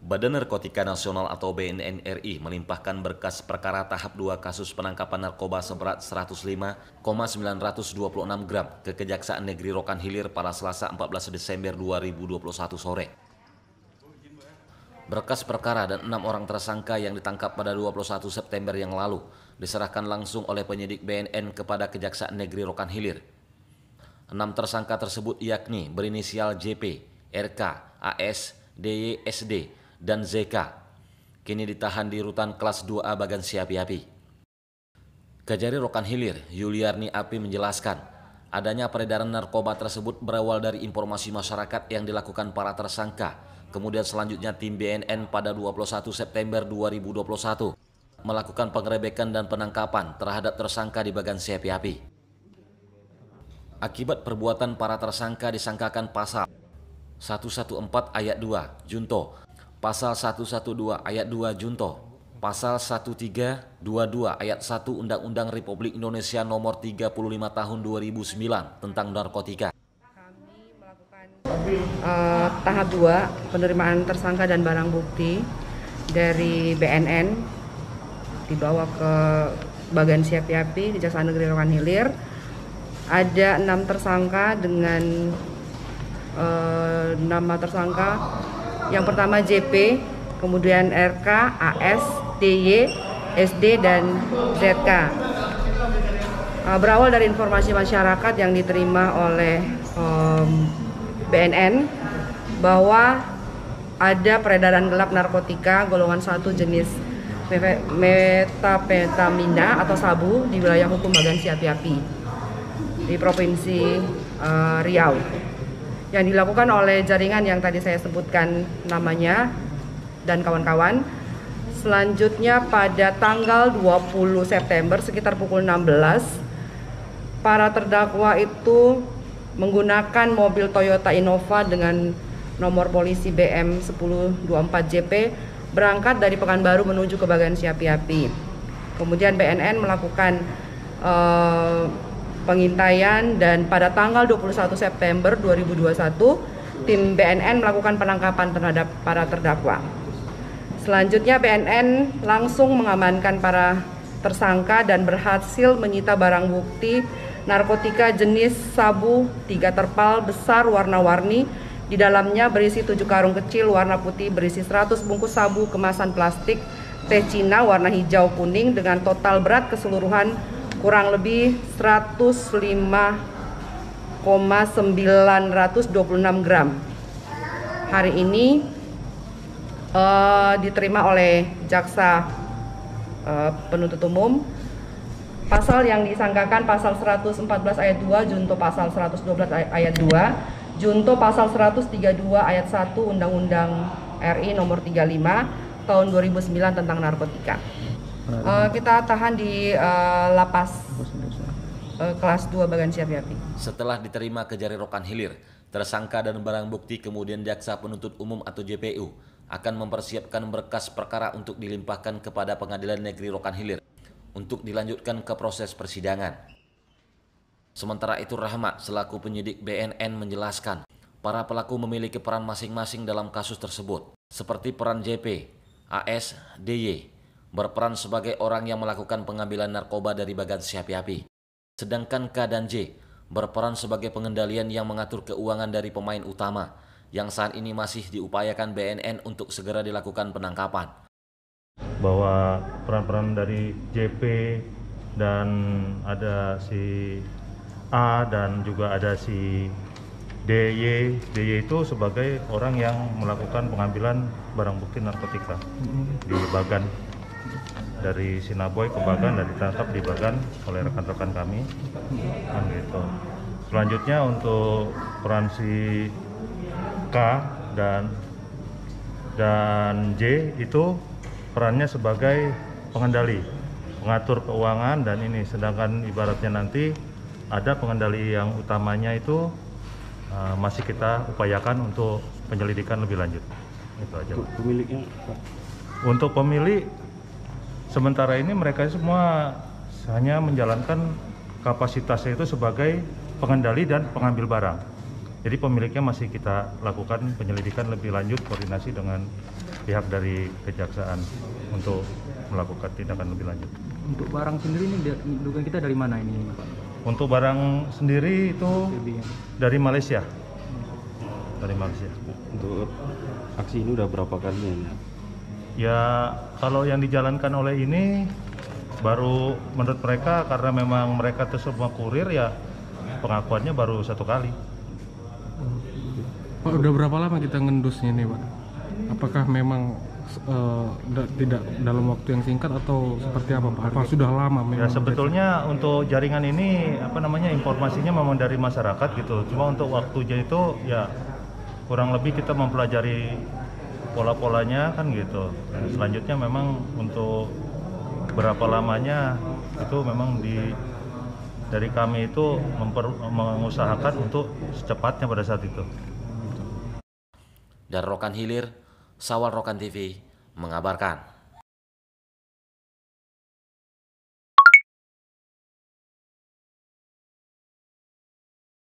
Badan Narkotika Nasional atau BNN RI melimpahkan berkas perkara tahap 2 kasus penangkapan narkoba seberat 105,926 gram ke Kejaksaan Negeri Rokan Hilir pada Selasa 14 Desember 2021 sore. Berkas perkara dan 6 orang tersangka yang ditangkap pada 21 September yang lalu diserahkan langsung oleh penyidik BNN kepada Kejaksaan Negeri Rokan Hilir. 6 tersangka tersebut yakni berinisial JP, RK, AS, DY, SD, dan ZK. Kini ditahan di rutan kelas 2A Bagansi Api-Api. Kejari Rokan Hilir, Yuliarni Api menjelaskan, adanya peredaran narkoba tersebut berawal dari informasi masyarakat yang dilakukan para tersangka. Kemudian selanjutnya tim BNN pada 21 September 2021 melakukan pengerebekan dan penangkapan terhadap tersangka di Bagansi Api-Api. Akibat perbuatan para tersangka disangkakan pasal 114 ayat 2 Junto, pasal 112 ayat 2 Junto, pasal 1322 ayat 1 Undang-Undang Republik Indonesia Nomor 35 Tahun 2009 tentang narkotika. Kami melakukan tahap 2 penerimaan tersangka dan barang bukti dari BNN dibawa ke Bagansi Api-Api, Kejaksaan Negeri Rokan Hilir. Ada 6 tersangka dengan nama tersangka. Yang pertama JP, kemudian RK, AS, DY, SD, dan ZK. Berawal dari informasi masyarakat yang diterima oleh BNN bahwa ada peredaran gelap narkotika golongan 1 jenis metapetaminda atau sabu di wilayah hukum Bagansi Api-Api di Provinsi Riau, yang dilakukan oleh jaringan yang tadi saya sebutkan namanya dan kawan-kawan. Selanjutnya pada tanggal 20 September sekitar pukul 16, para terdakwa itu menggunakan mobil Toyota Innova dengan nomor polisi BM 1024JP berangkat dari Pekanbaru menuju ke Bagansi Api-Api. Kemudian BNN melakukan pengintaian dan pada tanggal 21 September 2021 tim BNN melakukan penangkapan terhadap para terdakwa. Selanjutnya BNN langsung mengamankan para tersangka dan berhasil menyita barang bukti narkotika jenis sabu 3 terpal besar warna-warni. Di dalamnya berisi 7 karung kecil warna putih berisi 100 bungkus sabu kemasan plastik teh Cina warna hijau kuning dengan total berat keseluruhan kurang lebih 105,926 gram. Hari ini diterima oleh jaksa penuntut umum. Pasal yang disangkakan pasal 114 ayat 2 Junto pasal 112 ayat 2 Junto pasal 132 ayat 1 Undang-Undang RI Nomor 35 Tahun 2009 tentang narkotika. Kita tahan di lapas kelas 2 Bagansi Api-Api. Setelah diterima Kejari Rokan Hilir, tersangka dan barang bukti kemudian jaksa penuntut umum atau JPU akan mempersiapkan berkas perkara untuk dilimpahkan kepada Pengadilan Negeri Rokan Hilir untuk dilanjutkan ke proses persidangan. Sementara itu Rahmat selaku penyidik BNN menjelaskan, para pelaku memiliki peran masing-masing dalam kasus tersebut, seperti peran JP, AS, DY berperan sebagai orang yang melakukan pengambilan narkoba dari Bagansi Api-Api. Sedangkan K dan J berperan sebagai pengendalian yang mengatur keuangan dari pemain utama yang saat ini masih diupayakan BNN untuk segera dilakukan penangkapan. Bahwa peran-peran dari JP dan ada si A dan juga ada si DY itu sebagai orang yang melakukan pengambilan barang bukti narkotika di Bagan. Dari Sinaboy ke Bagan dan ditangkap di Bagan oleh rekan-rekan kami. Gitu. Selanjutnya untuk peran si K dan J itu perannya sebagai pengendali, pengatur keuangan dan ini. Sedangkan ibaratnya nanti ada pengendali yang utamanya itu masih kita upayakan untuk penyelidikan lebih lanjut. Itu aja. Pemiliknya? Untuk pemilik sementara ini mereka semua hanya menjalankan kapasitasnya itu sebagai pengendali dan pengambil barang. Jadi pemiliknya masih kita lakukan penyelidikan lebih lanjut, koordinasi dengan pihak dari kejaksaan untuk melakukan tindakan lebih lanjut. Untuk barang sendiri ini dugaan kita dari mana ini, Pak? Untuk barang sendiri itu dari Malaysia. Dari Malaysia. Untuk aksi ini udah berapa kali? Ya, kalau yang dijalankan oleh ini baru menurut mereka karena memang mereka itu semua kurir ya pengakuannya baru 1 kali. Pak, udah berapa lama kita ngendusnya nih, Pak? Apakah memang tidak dalam waktu yang singkat atau seperti apa, Pak? Apa sudah lama memang? Ya sebetulnya untuk jaringan ini informasinya memang dari masyarakat gitu. Cuma untuk waktunya itu ya kurang lebih kita mempelajari pola-polanya kan gitu. Selanjutnya memang untuk berapa lamanya itu memang dari kami itu mengusahakan untuk secepatnya pada saat itu. Dari Rokan Hilir, Sawal Rokan TV mengabarkan.